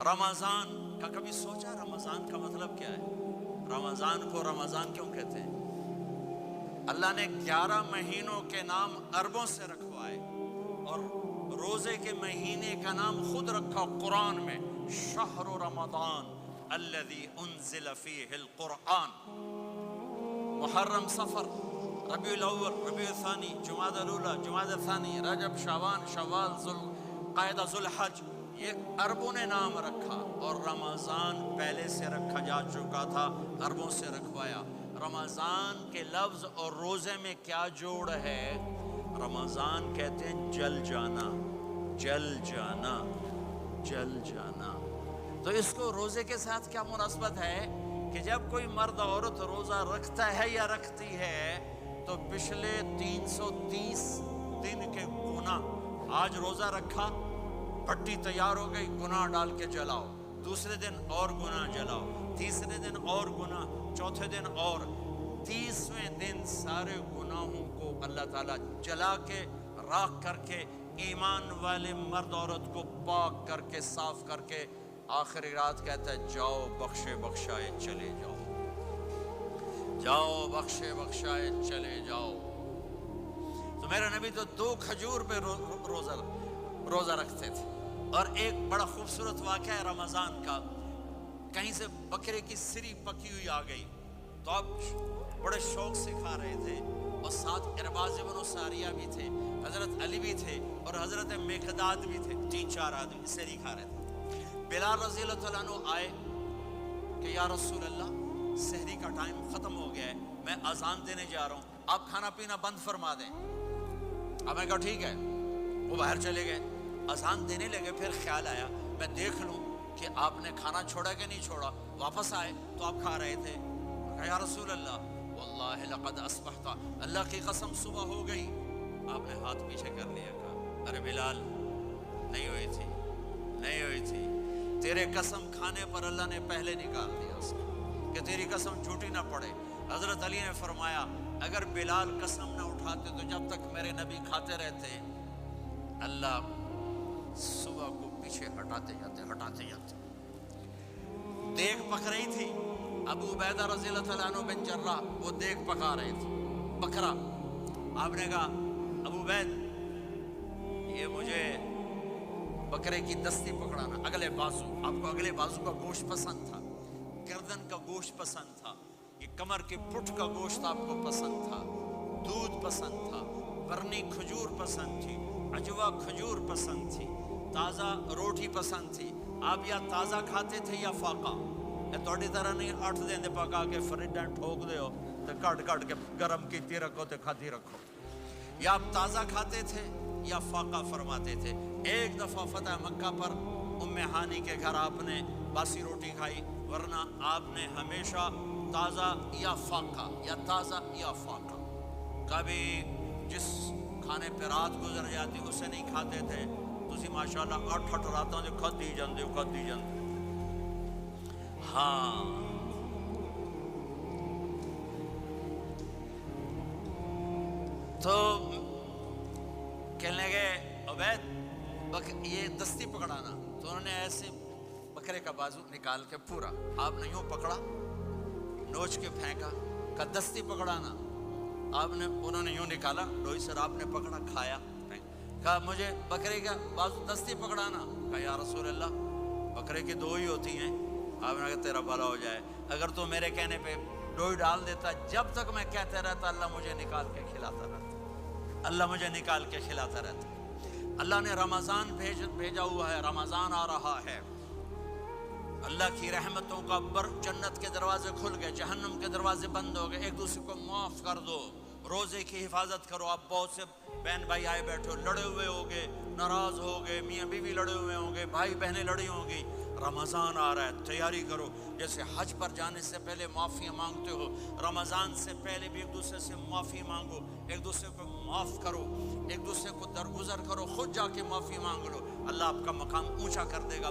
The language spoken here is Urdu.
رمضان کا کبھی سوچا رمضان کا مطلب کیا ہے؟ رمضان کو رمضان کیوں کہتے ہیں؟ اللہ نے 11 مہینوں کے نام عربوں سے رکھوائے اور روزے کے مہینے کا نام خود رکھا قرآن میں، شہر رمضان الذی انزل فیہ القرآن۔ محرم، صفر، ربیع الاول، ربیع الثانی، جمادی الاولی، جمادی الثانی، رجب، شعبان، شوال، ذوالقعدہ، ذوالحج، یہ عربوں نے نام رکھا اور رمضان پہلے سے رکھا جا چکا تھا، عربوں سے رکھوایا۔ رمضان کے لفظ اور روزے میں کیا جوڑ ہے؟ رمضان کہتے ہیں جل جانا، جل جانا، جل جانا۔ تو اس کو روزے کے ساتھ کیا مناسبت ہے کہ جب کوئی مرد عورت روزہ رکھتا ہے یا رکھتی ہے تو پچھلے 330 دن کے گناہ، آج روزہ رکھا، پٹی تیار ہو گئی، گناہ ڈال کے جلاؤ، دوسرے دن اور گناہ جلاؤ، تیسرے دن اور گناہ، چوتھے دن اور، 30ویں دن سارے گناہوں کو اللہ تعالیٰ جلا کے، راکھ کر کے، ایمان والے مرد عورت کو پاک کر کے، صاف کر کے، آخری رات کہتا ہے جاؤ بخشے بخشائے چلے جاؤ، جاؤ بخشے بخشائے چلے جاؤ۔ تو میرا نبی تو 2 کھجور پہ روزہ رکھتے تھے۔ اور ایک بڑا خوبصورت واقعہ ہے رمضان کا، کہیں سے بکرے کی سری پکی ہوئی آ گئی تو آپ بڑے شوق سے کھا رہے تھے، اور ساتھ ارباز بن ساریہ بھی تھے، حضرت علی بھی تھے اور حضرت مقداد بھی تھے، 3-4 آدمی سری کھا رہے تھے۔ بلال رضی اللہ تعالیٰ عنہ آئے کہ یا رسول اللہ سحری کا ٹائم ختم ہو گیا ہے، میں اذان دینے جا رہا ہوں، آپ کھانا پینا بند فرما دیں۔ اب میں کہا ٹھیک ہے، وہ باہر چلے گئے، اذان دینے لگے، پھر خیال آیا میں دیکھ لوں کہ آپ نے کھانا چھوڑا کہ نہیں چھوڑا، واپس آئے تو آپ کھا رہے تھے۔ کہا یا رسول اللہ واللہ لقد اصبحت، اللہ کی قسم صبح ہو گئی۔ آپ نے ہاتھ پیچھے کر لیا، کہا ارے بلال نہیں ہوئی تھی، نہیں ہوئی تھی، تیرے قسم کھانے پر اللہ نے پہلے نکال دیا اس کو کہ تیری قسم جھوٹی نہ پڑے۔ حضرت علی نے فرمایا اگر بلال قسم نہ اٹھاتے تو جب تک میرے نبی کھاتے رہتے اللہ صبح کو پیچھے ہٹاتے جاتے۔ دیگ پک رہی تھی، ابو عبیدہ رضی اللہ تعالیٰ عنہ بن جراح وہ دیگ پکا رہے تھے، بکرا۔ آپ نے کہا ابو عبید یہ مجھے بکرے کی دستی پکڑانا، اگلے بازو، آپ کو اگلے بازو کا گوشت پسند تھا، گردن کا گوشت پسند تھا، یہ کمر کے پٹھ کا گوشت آپ کو پسند تھا، دودھ پسند تھا، برنی کھجور پسند تھی، عجوا کھجور پسند تھی، تازہ روٹی پسند تھی۔ آپ یا تازہ کھاتے تھے یا فاقہ، توڑی طرح نہیں 8 دن پکا کے فریڈاں ٹھوک دے ہو تو کٹ کے گرم کیتی رکھو تو کھاتی رکھو، یا آپ تازہ کھاتے تھے یا فاقہ فرماتے تھے۔ ایک دفعہ فتح مکہ پر ام ہانی کے گھر آپ نے باسی روٹی کھائی، ورنہ آپ نے ہمیشہ تازہ یا فاقہ یا تازہ یا فاقہ، کبھی جس کھانے پہ رات گزر جاتی اسے نہیں کھاتے تھے۔ تسی ماشاءاللہ 8 راتاں جو کھدی جاندے ہاں۔ تو کہنے لگے عبید یہ دستی پکڑانا، تو انہوں نے ایسے بکرے کا بازو نکال کے پورا، آپ نے یوں پکڑا، نوچ کے پھینکا، کہ دستی پکڑانا، انہوں نے یوں نکالا، ڈوئی سر آپ نے پکڑا، کھایا، کہا مجھے بکرے کا بازو دستی پکڑانا۔ کہا یا رسول اللہ بکرے کی 2 ہی ہوتی ہیں۔ آپ نے کہا تیرا بھلا ہو جائے، اگر تو میرے کہنے پہ ڈوئی ڈال دیتا، جب تک میں کہتے رہتا اللہ مجھے نکال کے کھلاتا رہتا، اللہ مجھے نکال کے کھلاتا رہتا۔ اللہ نے رمضان بھیجا ہوا ہے، رمضان آ رہا ہے، اللہ کی رحمتوں کا جنت کے دروازے کھل گئے، جہنم کے دروازے بند ہو گئے، ایک دوسرے کو معاف کر دو، روزے کی حفاظت کرو۔ آپ بہت سے بہن بھائی آئے بیٹھے ہو، لڑے ہوئے ہوگے، ناراض ہوگے، میاں بیوی لڑے ہوئے ہوں گے، بھائی بہنیں لڑی ہوں گی۔ رمضان آ رہا ہے، تیاری کرو، جیسے حج پر جانے سے پہلے معافیاں مانگتے ہو، رمضان سے پہلے بھی ایک دوسرے سے معافی مانگو، ایک دوسرے کو معاف کرو، ایک دوسرے کو درگزر کرو، خود جا کے معافی مانگ لو، اللہ آپ کا مقام اونچا کر دے گا۔